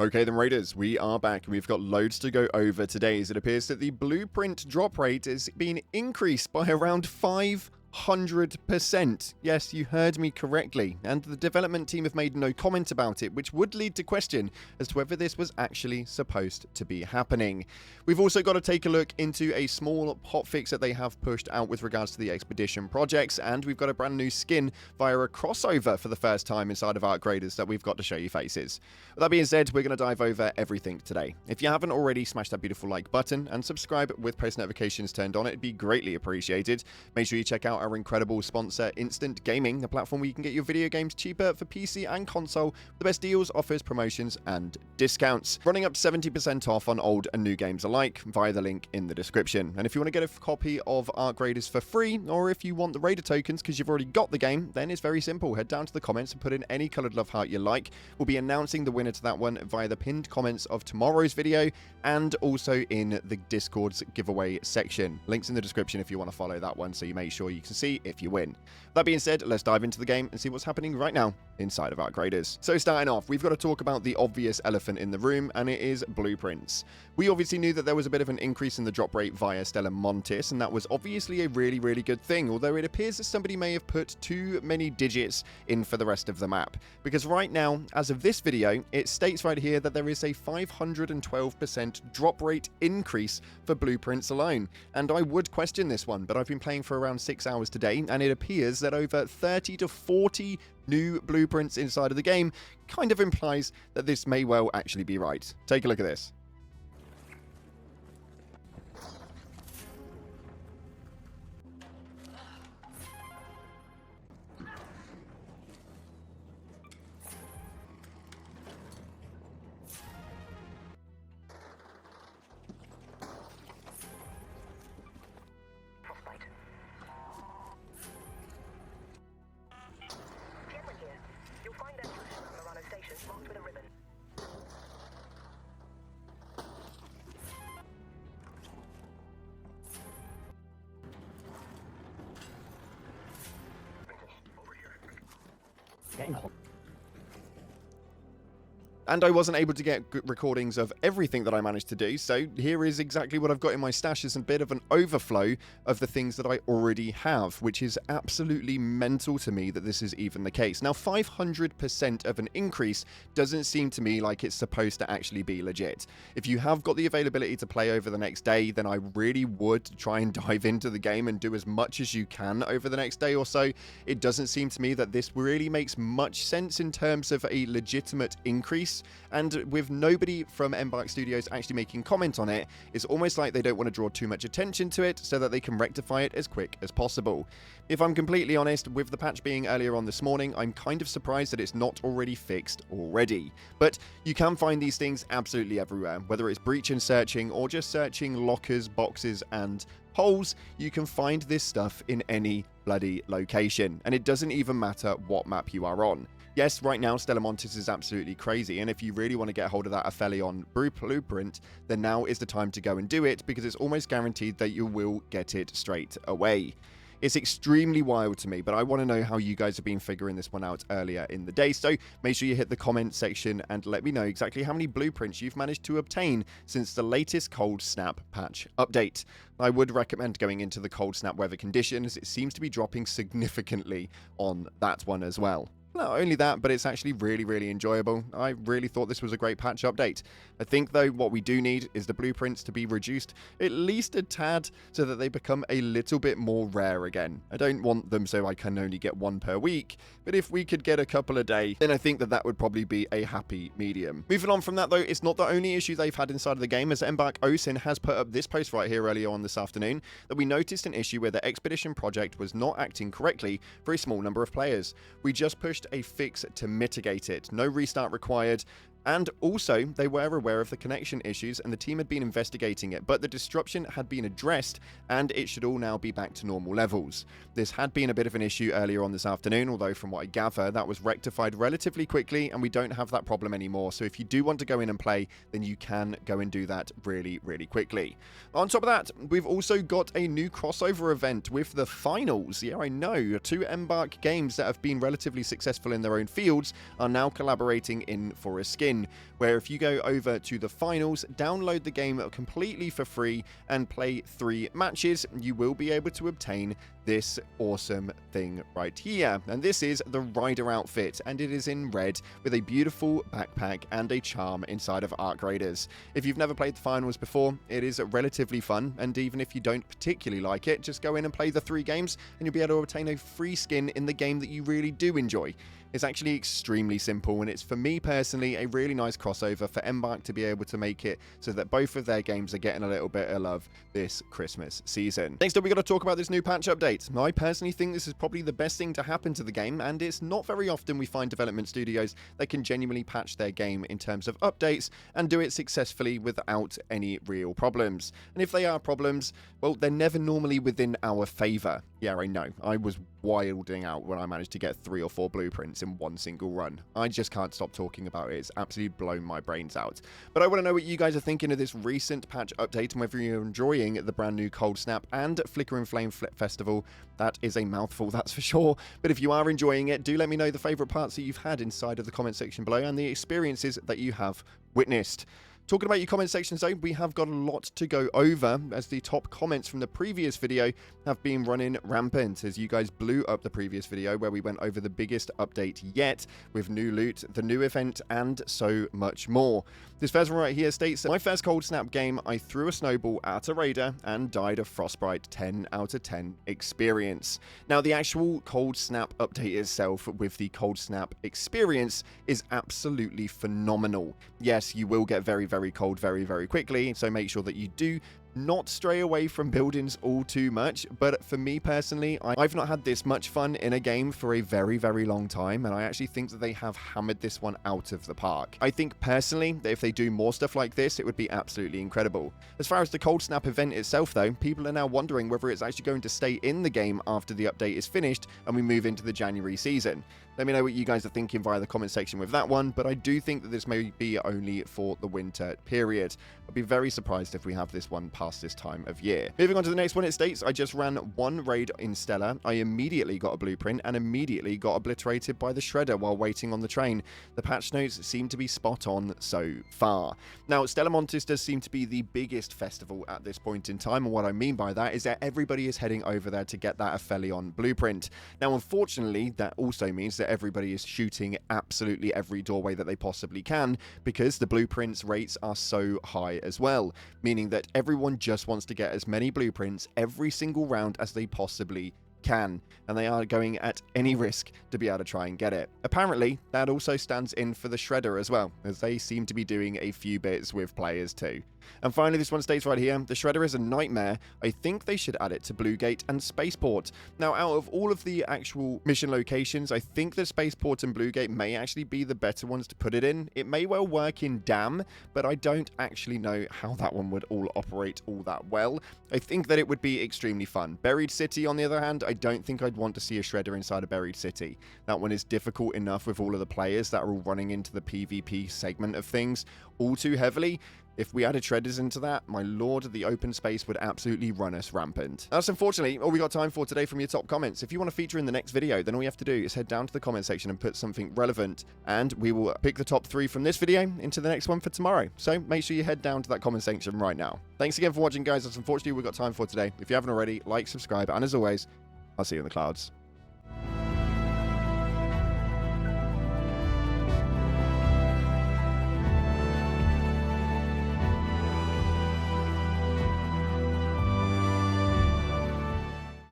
Okay then Raiders, we are back and we've got loads to go over today as it appears that the blueprint drop rate has been increased by around 500%. Yes, you heard me correctly, and the development team have made no comment about it, which would lead to question as to whether this was actually supposed to be happening. We've also got to take a look into a small hotfix that they have pushed out with regards to the expedition projects, and we've got a brand new skin via a crossover for the first time inside of Arc Raiders that we've got to show you faces. With that being said, we're going to dive over everything today. If you haven't already, smash that beautiful like button and subscribe with post notifications turned on. It'd be greatly appreciated. Make sure you check out our incredible sponsor, Instant Gaming, a platform where you can get your video games cheaper for PC and console, the best deals, offers, promotions, and discounts. Running up 70% off on old and new games alike via the link in the description. And if you want to get a copy of Arc Raiders for free, or if you want the Raider tokens because you've already got the game, then it's very simple. Head down to the comments and put in any coloured love heart you like. We'll be announcing the winner to that one via the pinned comments of tomorrow's video and also in the Discord's giveaway section. Links in the description if you want to follow that one so you make sure you can see if you win. That being said, let's dive into the game and see what's happening right now inside of Arc Raiders. So starting off, we've got to talk about the obvious elephant in the room, and it is blueprints. We obviously knew that there was a bit of an increase in the drop rate via Stellar Montis, and that was obviously a really, really good thing, although it appears that somebody may have put too many digits in for the rest of the map. Because right now, as of this video, it states right here that there is a 512% drop rate increase for blueprints alone. And I would question this one, but I've been playing for around 6 hours today, and it appears that over 30 to 40 new blueprints inside of the game kind of implies that this may well actually be right. Take a look at this. And I wasn't able to get good recordings of everything that I managed to do, so here is exactly what I've got in my stash as a bit of an overflow of the things that I already have, which is absolutely mental to me that this is even the case. Now, 500% of an increase doesn't seem to me like it's supposed to actually be legit. If you have got the availability to play over the next day, then I really would try and dive into the game and do as much as you can over the next day or so. It doesn't seem to me that this really makes much sense in terms of a legitimate increase. And with nobody from Embark Studios actually making comment on it, it's almost like they don't want to draw too much attention to it so that they can rectify it as quick as possible. If I'm completely honest, with the patch being earlier on this morning, I'm kind of surprised that it's not already fixed already. But you can find these things absolutely everywhere, whether it's breach and searching or just searching lockers, boxes, and holes. You can find this stuff in any bloody location, and it doesn't even matter what map you are on. Yes, right now, Stellar Montis is absolutely crazy, and if you really want to get hold of that Aphelion blueprint, then now is the time to go and do it, because it's almost guaranteed that you will get it straight away. It's extremely wild to me, but I want to know how you guys have been figuring this one out earlier in the day, so make sure you hit the comment section and let me know exactly how many blueprints you've managed to obtain since the latest Cold Snap patch update. I would recommend going into the Cold Snap weather conditions. It seems to be dropping significantly on that one as well. Not only that, but it's actually really, really enjoyable. I really thought this was a great patch update. I think, though, what we do need is the blueprints to be reduced at least a tad so that they become a little bit more rare again. I don't want them so I can only get one per week, but if we could get a couple a day, then I think that that would probably be a happy medium. Moving on from that, though, it's not the only issue they've had inside of the game, as Embark Osin has put up this post right here earlier on this afternoon, that we noticed an issue where the expedition project was not acting correctly for a small number of players. We just pushed a fix to mitigate it. No restart required. And also, they were aware of the connection issues and the team had been investigating it, but the disruption had been addressed and it should all now be back to normal levels. This had been a bit of an issue earlier on this afternoon, although from what I gather, that was rectified relatively quickly and we don't have that problem anymore. So if you do want to go in and play, then you can go and do that really, really quickly. On top of that, we've also got a new crossover event with the finals. Yeah, I know, 2 Embark games that have been relatively successful in their own fields are now collaborating in for a skin. win, where if you go over to the finals, download the game completely for free, and play 3 matches, you will be able to obtain this awesome thing right here. And this is the Rider outfit, and it is in red with a beautiful backpack and a charm inside of Arc Raiders. If you've never played the finals before, it is relatively fun, and even if you don't particularly like it, just go in and play the 3 games and you'll be able to obtain a free skin in the game that you really do enjoy. It's actually extremely simple, and it's, for me personally, a really nice crossover for Embark to be able to make it so that both of their games are getting a little bit of love this Christmas season. Next up, we got to talk about this new patch update. I personally think this is probably the best thing to happen to the game, and it's not very often we find development studios that can genuinely patch their game in terms of updates and do it successfully without any real problems. And if they are problems, well, they're never normally within our favor. Yeah, I know. I was wilding out when I managed to get 3 or 4 blueprints in one single run. I just can't stop talking about it. It's absolutely blown my brains out. But I want to know what you guys are thinking of this recent patch update, and whether you're enjoying the brand new Cold Snap and Flicker and Flame Festival. That is a mouthful, that's for sure. But if you are enjoying it, do let me know the favorite parts that you've had inside of the comment section below and the experiences that you have witnessed. Talking about your comment sections though, we have got a lot to go over, as the top comments from the previous video have been running rampant, as you guys blew up the previous video where we went over the biggest update yet, with new loot, the new event, and so much more. This first one right here states that my first Cold Snap game, I threw a snowball at a raider and died of Frostbite 10 out of 10 experience. Now, the actual Cold Snap update itself with the Cold Snap experience is absolutely phenomenal. Yes, you will get very, very cold very, very quickly, so make sure that you do not stray away from buildings all too much. But for me personally, I've not had this much fun in a game for a very, very long time, and I actually think that they have hammered this one out of the park. I think personally that if they do more stuff like this, it would be absolutely incredible. As far as the Cold Snap event itself though, people are now wondering whether it's actually going to stay in the game after the update is finished and we move into the January season. Let me know what you guys are thinking via the comment section with that one, but I do think that this may be only for the winter period. I'd be very surprised if we have this one past this time of year. Moving on to the next one, it states, I just ran 1 raid in Stellar. I immediately got a blueprint and immediately got obliterated by the shredder while waiting on the train. The patch notes seem to be spot on so far. Now, Stellar Montes does seem to be the biggest festival at this point in time, and what I mean by that is that everybody is heading over there to get that Aphelion blueprint. Now, unfortunately, that also means that everybody is shooting absolutely every doorway that they possibly can, because the blueprints rates are so high as well, meaning that everyone just wants to get as many blueprints every single round as they possibly can, and they are going at any risk to be able to try and get it. Apparently, that also stands in for the shredder as well, as they seem to be doing a few bits with players too. And finally, this one states right here, the shredder is a nightmare. I think they should add it to Blue Gate and Spaceport. Now, out of all of the actual mission locations, I think that Spaceport and Blue Gate may actually be the better ones to put it in. It may well work in Dam, but I don't actually know how that one would all operate all that well. I think that it would be extremely fun. Buried City, on the other hand, I don't think I'd want to see a shredder inside a Buried City. That one is difficult enough with all of the players that are all running into the PvP segment of things all too heavily. If we added shredders into that, my lord, the open space would absolutely run us rampant. That's unfortunately all we got time for today from your top comments. If you want to feature in the next video, then all you have to do is head down to the comment section and put something relevant, and we will pick the top 3 from this video into the next one for tomorrow. So make sure you head down to that comment section right now. Thanks again for watching, guys. That's unfortunately all we've got time for today. If you haven't already, like, subscribe, and as always, I'll see you in the clouds.